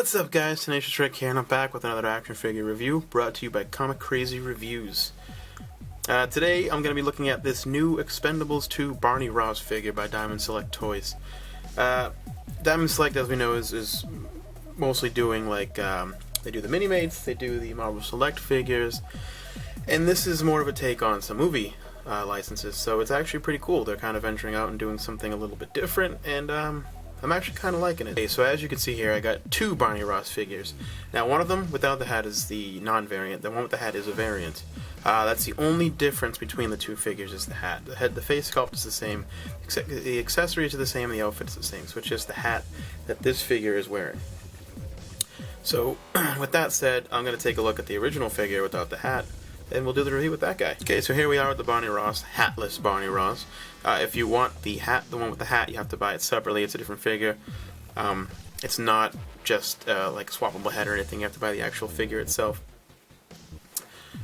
What's up guys, Tenacious Rick here, and I'm back with another action figure review brought to you by Comic Crazy Reviews. Today I'm going to be looking at this new Expendables 2 Barney Ross figure by Diamond Select Toys. Diamond Select, as we know, is mostly doing like, they do the Mini-Mates, they do the Marvel Select figures, and this is more of a take on some movie licenses, so it's actually pretty cool. They're kind of venturing out and doing something a little bit different, and I'm actually kind of liking it. Okay, so as you can see here, I got two Barney Ross figures. Now, one of them without the hat is the non-variant. The one with the hat is a variant. That's the only difference between the two figures is the hat. The face sculpt is the same, except the accessories are the same, and the outfit is the same. So it's just the hat that this figure is wearing. So, with that said, I'm going to take a look at the original figure without the hat, and we'll do the review with that guy. Okay, so here we are with the Barney Ross, hatless Barney Ross. If you want the hat, the one with the hat, you have to buy it separately. It's a different figure. It's not just like a swappable head or anything. You have to buy the actual figure itself.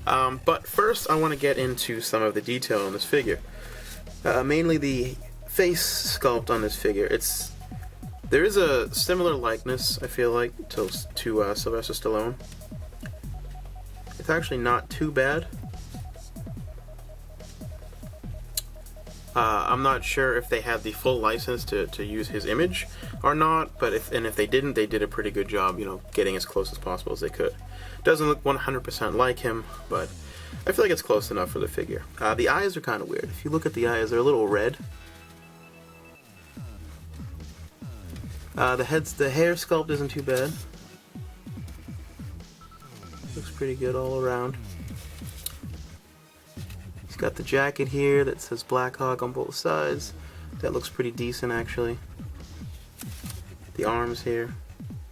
But first, I want to get into some of the detail on this figure. Mainly the face sculpt on this figure. There is a similar likeness, I feel like, to Sylvester Stallone. It's actually not too bad. I'm not sure if they had the full license to use his image or not, but if they didn't, they did a pretty good job, you know, getting as close as possible as they could. Doesn't look 100% like him, but I feel like it's close enough for the figure. The eyes are kind of weird. If you look at the eyes, they're a little red. The hair sculpt isn't too bad. Looks pretty good all around. He's got the jacket here that says Black Hawk on both sides. That looks pretty decent, actually. The arms here.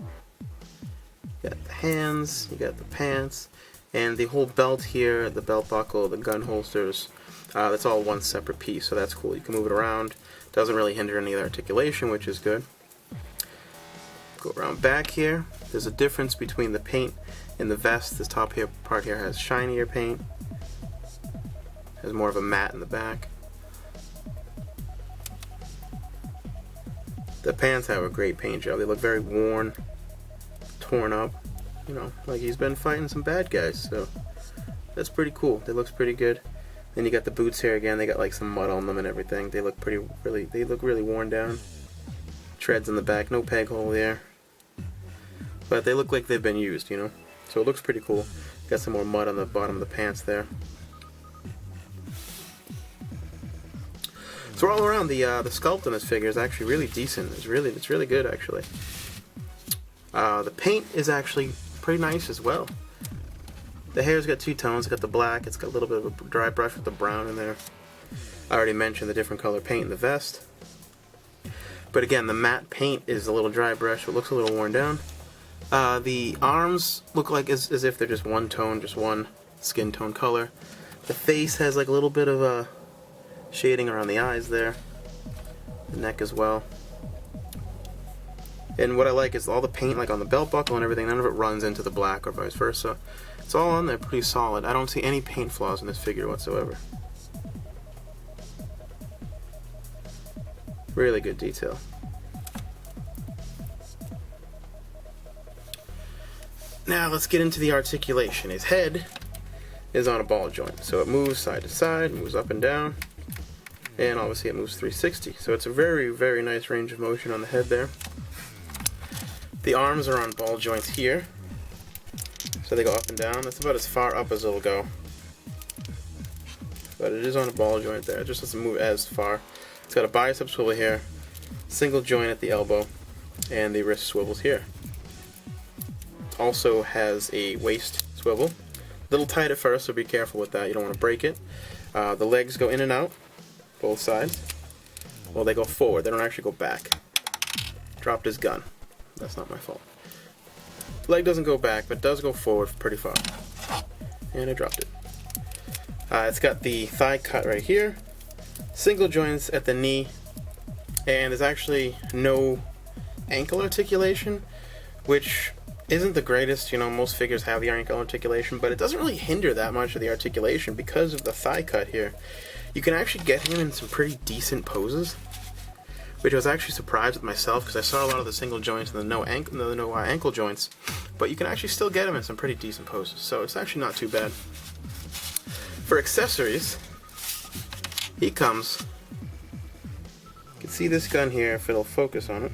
You got the hands, you got the pants, and the whole belt here, the belt buckle, the gun holsters, that's all one separate piece, so that's cool. You can move it around. Doesn't really hinder any of the articulation, which is good. Go around back here. There's a difference between the paint and the vest. This top here part here has shinier paint. Has more of a matte in the back. The pants have a great paint job. They look very worn, torn up. You know, like he's been fighting some bad guys. So that's pretty cool. They look pretty good. Then you got the boots here again. They got like some mud on them and everything. They look really worn down. Treads in the back. No peg hole there. But they look like they've been used, you know. So it looks pretty cool. Got some more mud on the bottom of the pants there. So all around, the sculpt on this figure is actually really decent. It's really good, actually. The paint is actually pretty nice as well. The hair's got two tones. It's got the black. It's got a little bit of a dry brush with the brown in there. I already mentioned the different color paint in the vest. But again, the matte paint is a little dry brush, so it looks a little worn down. The arms look like as if they're just one tone, just one skin tone color. The face has like a little bit of a shading around the eyes there. The neck as well. And what I like is all the paint, like on the belt buckle and everything, none of it runs into the black or vice versa. It's all on there pretty solid. I don't see any paint flaws in this figure whatsoever. Really good detail. Now let's get into the articulation. His head is on a ball joint, so it moves side to side, moves up and down, and obviously it moves 360. So it's a very nice range of motion on the head there. The arms are on ball joints here, so they go up and down. That's about as far up as it'll go. But it is on a ball joint there. It just doesn't move as far. It's got a bicep swivel here, single joint at the elbow, and the wrist swivels here. Also has a waist swivel. A little tight at first, so be careful with that. You don't want to break it. The legs go in and out, both sides. Well, they go forward. They don't actually go back. Dropped his gun. That's not my fault. The leg doesn't go back, but does go forward pretty far. And I dropped it. It's got the thigh cut right here. Single joints at the knee. And there's actually no ankle articulation, which isn't the greatest. You know, most figures have the ankle articulation, but it doesn't really hinder that much of the articulation because of the thigh cut here. You can actually get him in some pretty decent poses which I was actually surprised with myself because I saw a lot of the single joints and the no ankle joints, but you can actually still get them in some pretty decent poses, so it's actually not too bad. For accessories, he comes, you can see this gun here if it'll focus on it.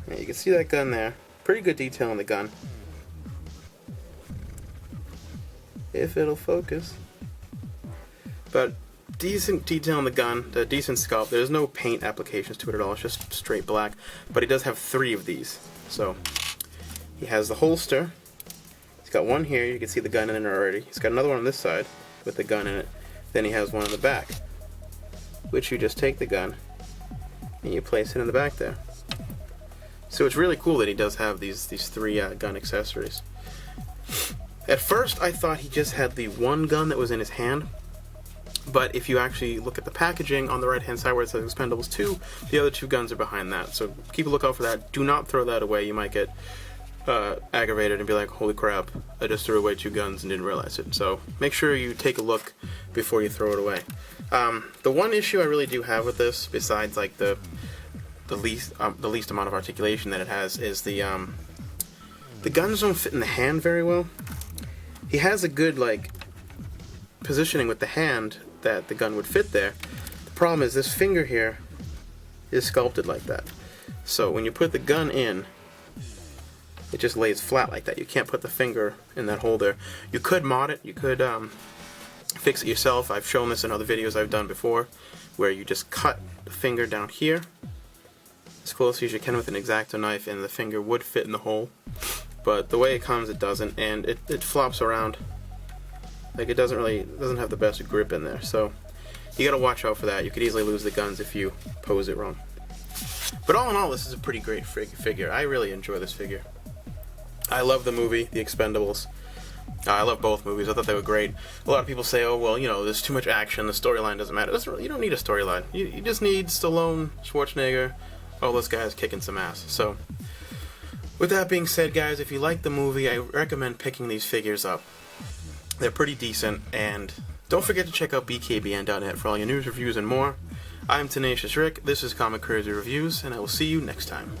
Yeah, you can see that gun there. Pretty good detail on the gun. If it'll focus. But decent detail on the gun, the decent sculpt. There's no paint applications to it at all, it's just straight black. But he does have 3 of these. So he has the holster. He's got one here, you can see the gun in it already. He's got another one on this side with the gun in it. Then he has one on the back, which you just take the gun and you place it in the back there. So it's really cool that he does have these 3 gun accessories. At first I thought he just had the one gun that was in his hand, but if you actually look at the packaging on the right hand side where it says Expendables 2, the other 2 guns are behind that. So keep a lookout for that. Do not throw that away. You might get aggravated and be like, holy crap, I just threw away 2 guns and didn't realize it. So make sure you take a look before you throw it away. The one issue I really do have with this, besides like the least amount of articulation that it has, is the guns don't fit in the hand very well. He has a good like positioning with the hand that the gun would fit there. The problem is this finger here is sculpted like that. So when you put the gun in, it just lays flat like that. You can't put the finger in that hole there. You could mod it. You could fix it yourself. I've shown this in other videos I've done before, where you just cut the finger down here as close as you can with an X-Acto knife, and the finger would fit in the hole. But the way it comes, it doesn't, and it flops around. Like it doesn't have the best grip in there. So you gotta watch out for that. You could easily lose the guns if you pose it wrong. But all in all, this is a pretty great figure. I really enjoy this figure. I love the movie, The Expendables. I love both movies. I thought they were great. A lot of people say, oh, well, you know, there's too much action, the storyline doesn't matter. You don't need a storyline. You just need Stallone, Schwarzenegger, all those guys kicking some ass. So, with that being said, guys, if you like the movie, I recommend picking these figures up. They're pretty decent, and don't forget to check out bkbn.net for all your news, reviews, and more. I'm Tenacious Rick, this is Comic Crazy Reviews, and I will see you next time.